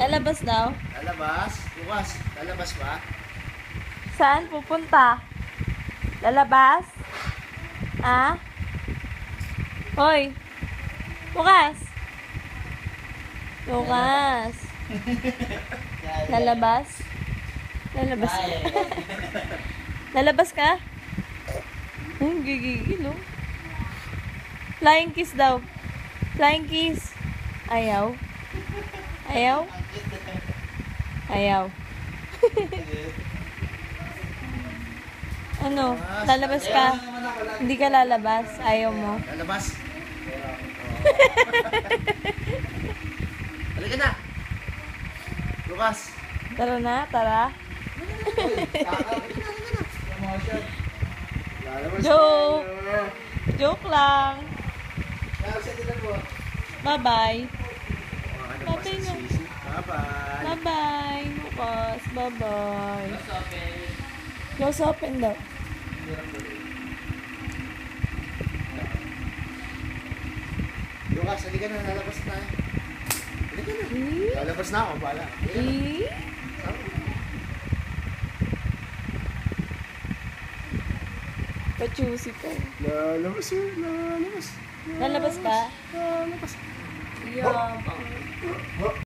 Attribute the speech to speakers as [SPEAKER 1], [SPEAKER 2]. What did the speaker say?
[SPEAKER 1] Lalabas daw.
[SPEAKER 2] Lalabas? Bukas. Lalabas ba?
[SPEAKER 1] Saan pupunta? Lalabas? Ah? Hoy! Bukas! Bukas! Lalabas? Lalabas? Lalabas ka? Ang gigigil, oh. Flying kiss daw. Flying kiss. Ayaw. Ayaw? Ayaw. Ano? Lalabas ka? Hindi ka lalabas? Ayaw mo?
[SPEAKER 2] Lalabas? Halika na! Bukas!
[SPEAKER 1] Tara na, tara. Joke! Joke lang. Bye-bye. Bye-bye na.
[SPEAKER 2] Bye-bye.
[SPEAKER 1] Bye-bye. Bukas. Bye-bye. Close open daw.
[SPEAKER 2] Bukas, halika na. Lalabas na. Halika na. Lalabas na ako. Bala.
[SPEAKER 1] Pa-choosy ko.
[SPEAKER 2] Lalabas yun. Lalabas.
[SPEAKER 1] Lalabas ka?
[SPEAKER 2] Lalabas.
[SPEAKER 1] Yeah.